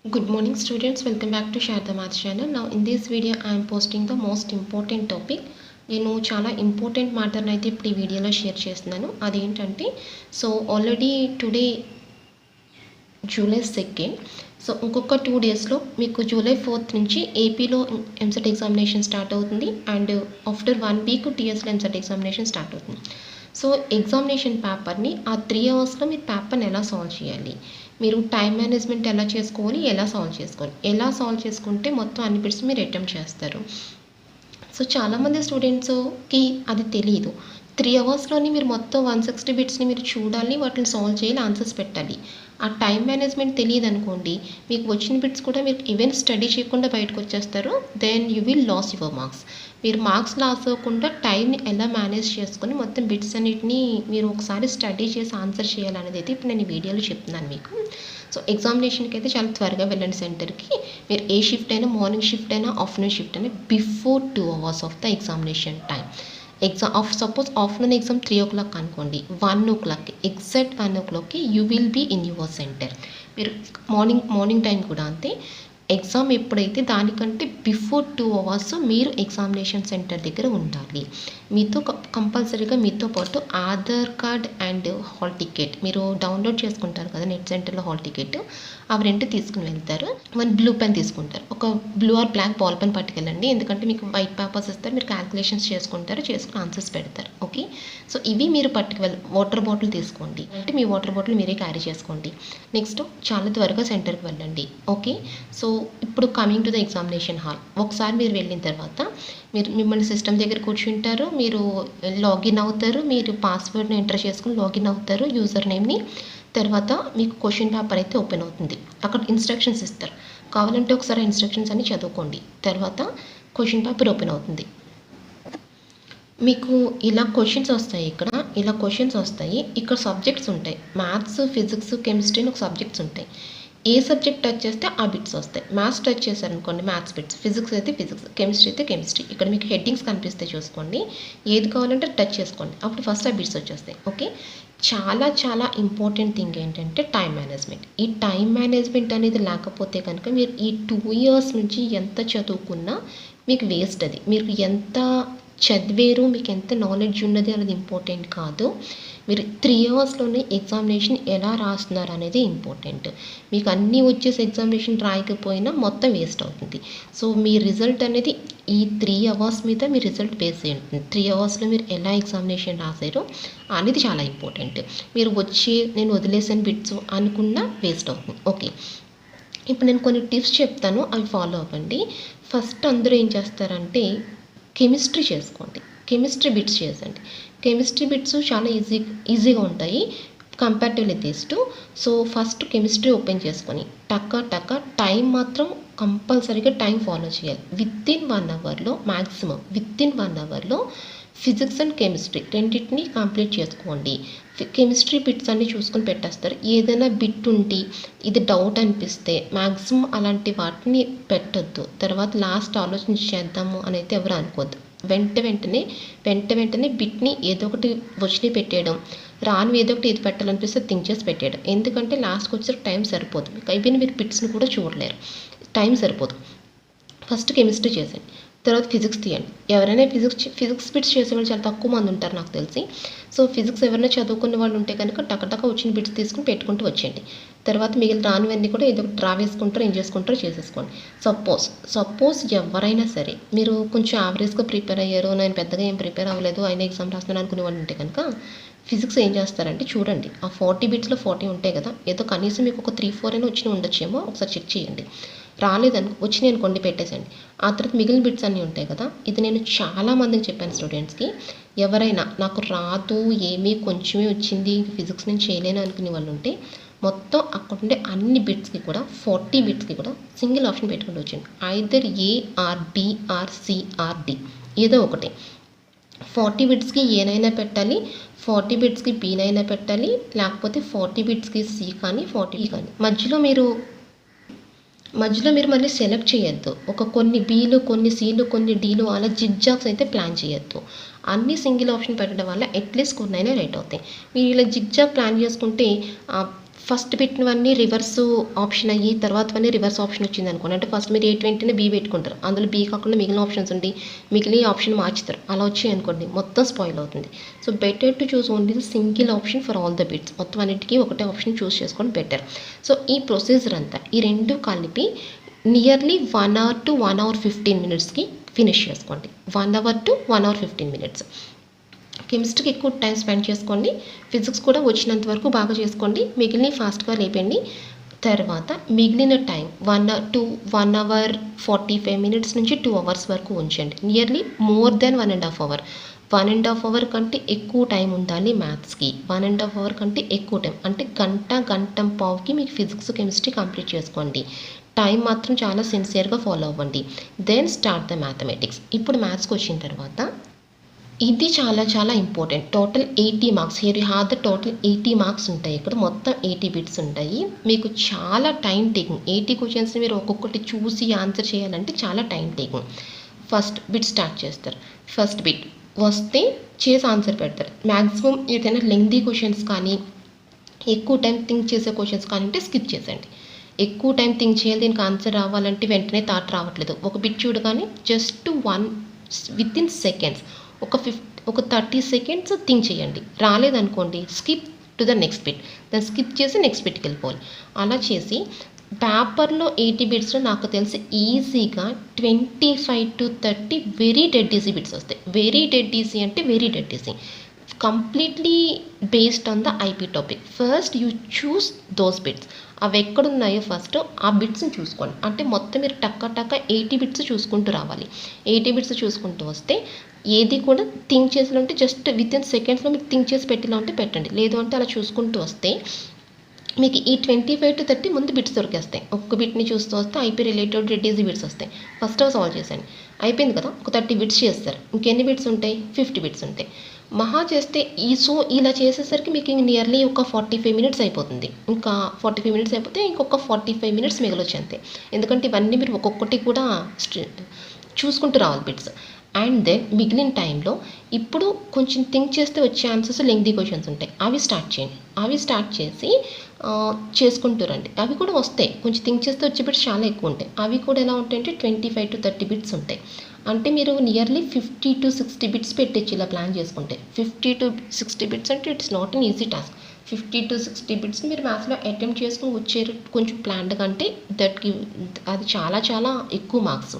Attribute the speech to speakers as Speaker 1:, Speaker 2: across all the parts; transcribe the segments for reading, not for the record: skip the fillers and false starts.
Speaker 1: Good morning students, welcome back to saradamathschannel. Now in this video I am posting the most important topic. నేను చాలా important మ్యాటర్ని అయితే ఇప్పుడు ఈ వీడియోలో share చేస్తున్నాను. అదేంటంటే ఆల్రెడీ టుడే జూలై 2. ఇంకొక 2 డేస్లో మీకు జూలై 4 నుంచి ఏపీలో ఎంసెట్ ఎగ్జామినేషన్ స్టార్ట్ అవుతుంది అండ్ ఆఫ్టర్ 1 వీక్ టీఎస్లో ఎంసెట్ ఎగ్జామినేషన్ స్టార్ట్ అవుతుంది. ఎగ్జామినేషన్ పేపర్ని ఆ 3 అవర్స్లో మీరు పేపర్ని ఎలా సాల్వ్ చేయాలి, మీరు టైం మేనేజ్మెంట్ ఎలా చేసుకోవాలి, ఎలా సాల్వ్ చేసుకుంటే మొత్తం అన్ని బిట్స్ మీరు అటెంప్ట్ చేస్తారు. చాలామంది స్టూడెంట్స్కి అది తెలియదు. 3 అవర్స్లోని మీరు మొత్తం 160 బిట్స్ని మీరు చూడాలి, వాటిని సాల్వ్ చేయాలి, ఆన్సర్స్ పెట్టాలి. ఆ టైం మేనేజ్మెంట్ తెలియదు అనుకోండి, మీకు వచ్చిన బిట్స్ కూడా మీరు ఈవెన్ స్టడీ చేయకుండా బయటకు వచ్చేస్తారు. Then you will lose your marks. మీరు మార్క్స్ లాస్ అవ్వకుండా టైంని ఎలా మేనేజ్ చేసుకొని మొత్తం బిట్స్ అన్నిటిని మీరు ఒకసారి స్టడీ చేసి ఆన్సర్ చేయాలనేది అయితే ఇప్పుడు నేను ఈ వీడియోలో చెప్తున్నాను మీకు. ఎగ్జామినేషన్కి అయితే చాలా త్వరగా వెళ్ళండి సెంటర్కి. మీరు ఏ షిఫ్ట్ అయినా, మార్నింగ్ షిఫ్ట్ అయినా, ఆఫ్టర్నూన్ షిఫ్ట్ అయినా, before 2 hours of the examination time. Suppose afternoon exam 3 o'clock అనుకోండి, 1 o'clock ఎగ్జాక్ట్ 1 o'clockకి you will be in your centre. మీరు మార్నింగ్ టైం కూడా అంతే. ఎగ్జామ్ ఎప్పుడైతే దానికంటే బిఫోర్ 2 hours మీరు ఎగ్జామినేషన్ సెంటర్ దగ్గర ఉండాలి. మీతో కంపల్సరీగా మీతో పాటు Aadhaar card and hall ticket మీరు డౌన్లోడ్ చేసుకుంటారు కదా నెట్ సెంటర్లో, హాల్ టికెట్ అవి 2 తీసుకుని వెళ్తారు. 1 బ్లూ పెన్ తీసుకుంటారు, ఒక blue or black ball pen పట్టుకెళ్ళండి. ఎందుకంటే మీకు వైట్ పేపర్స్ ఇస్తారు, మీరు క్యాల్కులేషన్స్ చేసుకుని ఆన్సర్స్ పెడతారు. ఓకే, ఇవి మీరు వాటర్ బాటిల్ తీసుకోండి, అంటే మీ వాటర్ బాటిల్ మీరే క్యారీ చేసుకోండి. నెక్స్ట్ చాలా త్వరగా సెంటర్కి వెళ్ళండి. ఓకే, ఇప్పుడు coming to the examination hall. ఒకసారి మీరు వెళ్ళిన తర్వాత మిమ్మల్ని సిస్టమ్ దగ్గర కూర్చుంటారు, మీరు లాగిన్ అవుతారు, మీరు పాస్వర్డ్ని ఎంటర్ చేసుకుని లాగిన్ అవుతారు, యూజర్ నేమ్ని. తర్వాత మీకు క్వశ్చన్ పేపర్ అయితే ఓపెన్ అవుతుంది. అక్కడ ఇన్స్ట్రక్షన్స్ ఇస్తారు, కావాలంటే ఒకసారి ఇన్స్ట్రక్షన్స్ అన్ని చదువుకోండి. తర్వాత క్వశ్చన్ పేపర్ ఓపెన్ అవుతుంది. మీకు ఇలా క్వశ్చన్స్ వస్తాయి, ఇక్కడ సబ్జెక్ట్స్ ఉంటాయి. మ్యాథ్స్, ఫిజిక్స్, కెమిస్ట్రీ అని ఒక సబ్జెక్ట్స్ ఉంటాయి. ఏ సబ్జెక్ట్ టచ్ చేస్తే ఆ బిట్స్ వస్తాయి. మ్యాథ్స్ టచ్ చేశారనుకోండి, మ్యాథ్స్ బిట్స్, ఫిజిక్స్ అయితే ఫిజిక్స్, కెమిస్ట్రీ అయితే కెమిస్ట్రీ. ఇక్కడ మీకు హెడ్డింగ్స్ కనిపిస్తే చూసుకోండి, ఏది కావాలంటే టచ్ చేసుకోండి, అప్పుడు ఫస్ట్ ఆ బిట్స్ వచ్చేస్తాయి. ఓకే, చాలా చాలా ఇంపార్టెంట్ థింగ్ ఏంటంటే టైం మేనేజ్మెంట్. ఈ టైం మేనేజ్మెంట్ అనేది లేకపోతే కనుక మీరు ఈ 2 years నుంచి ఎంత చదువుకున్నా మీకు వేస్ట్. అది మీరు ఎంత చదివేరు, మీకు ఎంత నాలెడ్జ్ ఉన్నది అనేది ఇంపార్టెంట్ కాదు. మీరు 3 hours ఎగ్జామినేషన్ ఎలా రాస్తున్నారు అనేది ఇంపార్టెంట్. మీకు అన్నీ వచ్చేసి ఎగ్జామినేషన్ రాయకపోయినా మొత్తం వేస్ట్ అవుతుంది. మీ రిజల్ట్ అనేది ఈ 3 hours మీద మీ రిజల్ట్ బేస్ అయి ఉంటుంది. 3 hours మీరు ఎలా ఎగ్జామినేషన్ రాసారో అనేది చాలా ఇంపార్టెంట్. మీరు నేను వదిలేసాను బిట్స్ అనుకున్నా వేస్ట్ అవుతుంది. ఓకే, ఇప్పుడు నేను కొన్ని టిప్స్ చెప్తాను, అవి ఫాలో అవ్వండి. ఫస్ట్ అందరూ ఏం చేస్తారంటే కెమిస్ట్రీ చేసుకోండి, కెమిస్ట్రీ బిట్స్ చేసండి. కెమిస్ట్రీ బిట్స్ చాలా ఈజీగా ఉంటాయి comparatively these two. First chemistry open చేసుకొని టక్క టైం మాత్రం కంపల్సరీగా టైం ఫాలో చేయాలి. వితిన్ 1 hourలో, మ్యాక్సిమం వితిన్ 1 hourలో ఫిజిక్స్ అండ్ కెమిస్ట్రీ రెండింటిని కంప్లీట్ చేసుకోండి. కెమిస్ట్రీ బిట్స్ అన్నీ చూసుకొని పెట్టేస్తారు. ఏదైనా బిట్ ఉండి ఇది డౌట్ అనిపిస్తే మ్యాక్సిమం అలాంటి వాటిని పెట్టొద్దు. తర్వాత లాస్ట్ ఆలోచించి చేద్దాము అని అయితే ఎవరు అనుకోవద్దు. వెంటనే బిట్ని ఏదో ఒకటి వచ్చి పెట్టేయడం, రాని ఏదో ఒకటి ఏది పెట్టాలనిపిస్తే థింక్ చేసి పెట్టేయడం. ఎందుకంటే లాస్ట్కి వచ్చేసరికి టైం సరిపోదు, ఈవెన్ మీరు బిట్స్ని కూడా చూడలేరు, టైం సరిపోదు. ఫస్ట్ కెమిస్ట్రీ చేసేయండి, తర్వాత ఫిజిక్స్ తీయండి. ఎవరైనా ఫిజిక్స్ బిట్స్ చేసేవాళ్ళు చాలా తక్కువ మంది ఉంటారు నాకు తెలిసి. ఫిజిక్స్ ఎవరైనా చదువుకునే వాళ్ళు ఉంటే కనుక టక వచ్చిన బిట్స్ తీసుకుని పెట్టుకుంటూ వచ్చేయండి. తర్వాత మిగిలిన రానివన్నీ కూడా ఏదో డ్రా వేసుకుంటారో ఏం చేసుకుంటారో చేసేసుకోండి. సపోజ్ ఎవరైనా సరే మీరు కొంచెం యావరేజ్గా ప్రిపేర్ అయ్యారు, నేను పెద్దగా ఏం ప్రిపేర్ అవ్వలేదు, అయినా ఎగ్జామ్ రాస్తున్నాను అనుకునే వాళ్ళు ఉంటే కనుక ఫిజిక్స్ ఏం చేస్తారంటే చూడండి, ఆ 40 బిట్స్లో 40 ఉంటాయి కదా, ఏదో కనీసం మీకు ఒక 3-4 అయినా వచ్చి ఉండొచ్చేమో, ఒకసారి చెక్ చేయండి. వచ్చినాయి అనుకోండి, పెట్టేసండి. ఆ తర్వాత మిగిలిన బిట్స్ అన్నీ ఉంటాయి కదా. ఇది నేను చాలామందికి చెప్పాను స్టూడెంట్స్కి. ఎవరైనా నాకు రాదు, కొంచెమే వచ్చింది, ఫిజిక్స్ నేను చేయలేను అనుకునే వాళ్ళు ఉంటే మొత్తం అక్కడ ఉండే అన్ని బిట్స్కి కూడా 40 బిట్స్కి కూడా సింగిల్ ఆప్షన్ పెట్టుకుంటూ వచ్చింది. Either A or B or C or D, ఏదో ఒకటి. 40 బిట్స్కి ఏనైనా పెట్టాలి, 40 బిట్స్కి బీనైనా పెట్టాలి, లేకపోతే 40 బిట్స్కి సి కానీ 40 కానీ. మధ్యలో మీరు మళ్ళీ సెలెక్ట్ చేయొద్దు. కొన్ని బీలు, కొన్ని సీలు, కొన్ని డీలు, అలా జిగ్జాగ్స్ అయితే ప్లాన్ చేయొద్దు. అన్ని సింగిల్ ఆప్షన్ పెట్టడం వల్ల అట్లీస్ట్ కొన్నైనా రైట్ అవుతాయి. మీరు ఇలా జిగ్జాగ్ ప్లాన్ చేసుకుంటే ఫస్ట్ పెట్టినవన్నీ రివర్స్ ఆప్షన్ అయ్యి తర్వాతవన్నీ రివర్స్ ఆప్షన్ వచ్చింది అనుకోండి, అంటే ఫస్ట్ మీరు A20ని B పెట్టుకుంటారు, అందులో B కాకుండా మిగిలిన ఆప్షన్స్ ఉండి మిగిలిన ఆప్షన్ మార్చుతారు, అలా వచ్చాయి అనుకోండి మొత్తం స్పాయిల్ అవుతుంది. So better to choose only the single option for all the bits, మొత్తం అన్నిటికీ ఒకటే ఆప్షన్ చూస్ చేసుకోవడం బెటర్. సో ఈ ప్రొసీజర్ అంతా ఈ రెండు కలిపి నియర్లీ 1 hour to 1 hour 15 minutesకి ఫినిష్ చేసుకోండి. 1 hour to 1 hour 15 minutes. కెమిస్ట్రీకి ఎక్కువ టైం స్పెండ్ చేసుకోండి, ఫిజిక్స్ కూడా వచ్చినంత వరకు బాగా చేసుకోండి, మిగిలిన ఫాస్ట్గా లేపండి. తర్వాత మిగిలిన టైం 1 hour 45 minutes నుంచి 2 hours వరకు ఉంచండి. Nearly more than 1.5 hour. 1.5 hour కంటే ఎక్కువ టైం ఉండాలి మ్యాథ్స్కి. 1.5 hour కంటే ఎక్కువ టైం అంటే గంట పావుకి మీకు ఫిజిక్స్ కెమిస్ట్రీ కంప్లీట్ చేసుకోండి. టైం మాత్రం చాలా సిన్సియర్గా ఫాలో అవ్వండి. Then start the mathematics. ఇప్పుడు మ్యాథ్స్కి వచ్చిన తర్వాత ఇది చాలా important. Total 80 marks. Here you have the total 80 marks ఉంటాయి. ఇక్కడ మొత్తం 80 బిట్స్ ఉంటాయి. మీకు చాలా టైం టేకింగ్. 80 క్వశ్చన్స్ని మీరు ఒక్కొక్కటి చూసి ఆన్సర్ చేయాలంటే చాలా time taking. First bit start చేస్తారు. ఫస్ట్ బిట్ వస్తే చేసి ఆన్సర్ పెడతారు. మ్యాక్సిమం ఏదైనా లెంగ్దీ క్వశ్చన్స్ కానీ ఎక్కువ టైం థింక్ చేసే క్వశ్చన్స్ కానీ ఉంటే స్కిప్ చేసేయండి. ఎక్కువ టైం థింక్ చేయాలి, దీనికి ఆన్సర్ రావాలంటే వెంటనే థాట్ రావట్లేదు, ఒక బిట్ చూడగానే జస్ట్ విత్ ఇన్ సెకండ్స్ ఒక 30 seconds థింక్ చేయండి. రాలేదనుకోండి skip to the next bit, దాన్ని స్కిప్ చేసి నెక్స్ట్ బిట్కి వెళ్ళిపోవాలి. అలా చేసి పేపర్లో 80 బిట్స్లో నాకు తెలిసి ఈజీగా 25 to 30 very dead easy bits వస్తాయి. వెరీ డెడ్ ఈజీ అంటే very dead easy, completely based on the IP topic. First you choose those bits. అవి ఎక్కడున్నాయో ఫస్ట్ ఆ బిట్స్ని చూసుకోండి. అంటే మొత్తం మీరు టక్క 80 బిట్స్ చూసుకుంటూ రావాలి. 80 బిట్స్ చూసుకుంటూ వస్తే ఏది కూడా థింక్ చేసిలో ఉంటే జస్ట్ విత్ ఇన్ సెకండ్స్లో మీరు థింక్ చేసి పెట్టిలా ఉంటే పెట్టండి, లేదు అంటే అలా చూసుకుంటూ వస్తే మీకు ఈ 25 to 30 ముందు బిట్స్ దొరికేస్తాయి. ఒక్క బిట్ని చూస్తూ వస్తే IP related dead easy bits వస్తాయి. ఫస్ట్ అవి సాల్వ్ చేసేయండి. అయిపోయింది కదా, ఒక 30 బిట్స్ చేస్తారు. ఇంకెన్ని బిట్స్ ఉంటాయి? 50 బిట్స్ ఉంటాయి. మహా చేస్తే ఇలా చేసేసరికి మీకు నియర్లీ ఒక 45 minutes అయిపోతుంది. ఇంకా 45 minutes అయిపోతే ఇంకొక 45 minutes మిగలొచ్చు అంతే. ఎందుకంటే ఇవన్నీ మీరు ఒక్కొక్కటి కూడా చూసుకుంటూ రావాలి బిట్స్. అండ్ దెన్ మిగిలిన టైంలో ఇప్పుడు కొంచెం థింక్ చేస్తే వచ్చే ఆన్సర్స్ లెంగ్దీ క్వశ్చన్స్ ఉంటాయి, అవి స్టార్ట్ చేయండి. అవి స్టార్ట్ చేసి చేసుకుంటూ రండి. అవి కూడా వస్తాయి, కొంచెం థింక్ చేస్తే వచ్చే బిట్స్ చాలా ఎక్కువ ఉంటాయి. అవి కూడా ఎలా ఉంటాయంటే 25 to 30 బిట్స్ ఉంటాయి. అంటే మీరు నియర్లీ 50 to 60 బిట్స్ పెట్టచ్చు ఇలా ప్లాన్ చేసుకుంటే. 50 to 60 బిట్స్ అంటే it's not an easy task. 50 to 60 బిట్స్ని మీరు మ్యాథ్స్లో అటెంప్ట్ చేసుకుని వచ్చారు కొంచెం ప్లాన్డ్గా అంటే అది చాలా ఎక్కువ మార్క్స్.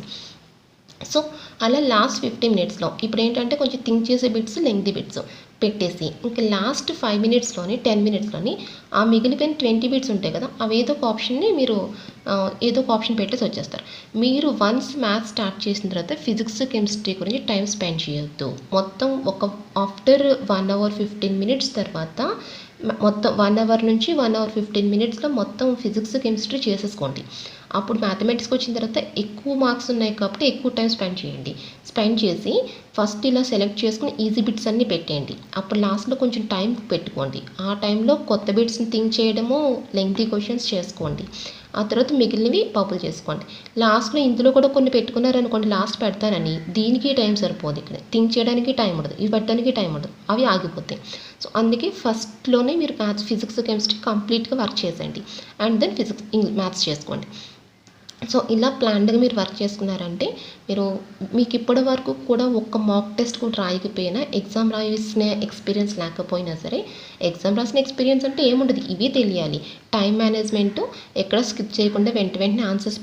Speaker 1: సో అలా లాస్ట్ 15 minutesలో ఇప్పుడు ఏంటంటే కొంచెం థింక్ చేసే బిట్స్ లెంగ్దీ బిట్స్ పెట్టేసి ఇంకా లాస్ట్ 5 minutesలోని 10 minutesలోని ఆ మిగిలిపోయిన 20 బిట్స్ ఉంటాయి కదా, అవి ఏదో ఒక ఆప్షన్ని మీరు ఏదో ఒక ఆప్షన్ పెట్టేసి వచ్చేస్తారు. మీరు వన్స్ మ్యాథ్స్ స్టార్ట్ చేసిన తర్వాత ఫిజిక్స్ కెమిస్ట్రీ గురించి టైం స్పెండ్ చేయొద్దు. మొత్తం ఆఫ్టర్ 1 hour 15 minutes తర్వాత మొత్తం 1 hour నుంచి 1 hour 15 minutesలో మొత్తం ఫిజిక్స్ కెమిస్ట్రీ చేసేసుకోండి. అప్పుడు మ్యాథమెటిక్స్కి వచ్చిన తర్వాత ఎక్కువ మార్క్స్ ఉన్నాయి కాబట్టి ఎక్కువ టైం స్పెండ్ చేయండి. స్పెండ్ చేసి ఫస్ట్ ఇలా సెలెక్ట్ చేసుకుని ఈజీ బిట్స్ అన్నీ పెట్టేయండి. అప్పుడు లాస్ట్లో కొంచెం టైం పెట్టుకోండి. ఆ టైంలో కొత్త బిట్స్ని థింక్ చేయడము, లెంగ్తీ క్వశ్చన్స్ చేసుకోండి. ఆ తర్వాత మిగిలినవి పపుల్ చేసుకోండి. లాస్ట్లో ఇందులో కూడా కొన్ని పెట్టుకున్నారనుకోండి, లాస్ట్ పెడతానని దీనికి టైం సరిపోదు, ఇక్కడ థింక్ చేయడానికి టైం ఉండదు, ఇవి పెట్టడానికి టైం ఉండదు, అవి ఆగిపోతాయి. సో అందుకే ఫస్ట్లోనే మీరు ఫిజిక్స్ కెమిస్ట్రీ కంప్లీట్గా వర్క్ చేసేయండి. అండ్ దెన్ మ్యాథ్స్ చేసుకోండి. సో ఇలా ప్లాన్డ్గా మీరు వర్క్ చేసుకున్నారంటే మీకు ఇప్పటి వరకు కూడా ఒక్క మాక్ టెస్ట్ కూడా రాయకపోయినా, ఎగ్జామ్ రాసిన ఎక్స్పీరియన్స్ లేకపోయినా సరే, ఎగ్జామ్ రాసిన ఎక్స్పీరియన్స్ అంటే ఏముండదు, ఇవే తెలియాలి. టైం మేనేజ్మెంటు, ఎక్కడ స్కిప్ చేయకుండా వెంటనే ఆన్సర్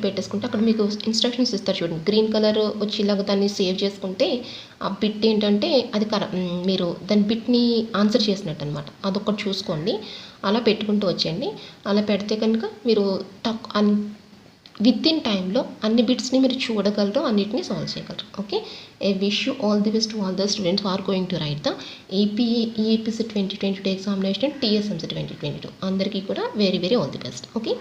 Speaker 1: పెట్టేసుకుంటే అక్కడ మీకు ఇన్స్ట్రక్షన్స్ ఇస్తారు చూడండి, గ్రీన్ కలర్ వచ్చేలాగా దాన్ని సేవ్ చేసుకుంటే ఆ బిట్ ఏంటంటే అది మీరు దాని బిట్ని ఆన్సర్ చేసినట్టు అనమాట. అదొకటి చూసుకోండి. అలా పెట్టుకుంటూ వచ్చేయండి. అలా పెడితే కనుక మీరు విత్ ఇన్ టైంలో అన్ని బిట్స్ని మీరు చూడగలరు, అన్నిటినీ సాల్వ్ చేయగలరు. Okay, I wish you all the best to all the students are going to write the EAPC 2022 examination, TSMC 2022. అందరికీ కూడా very all the best. Okay.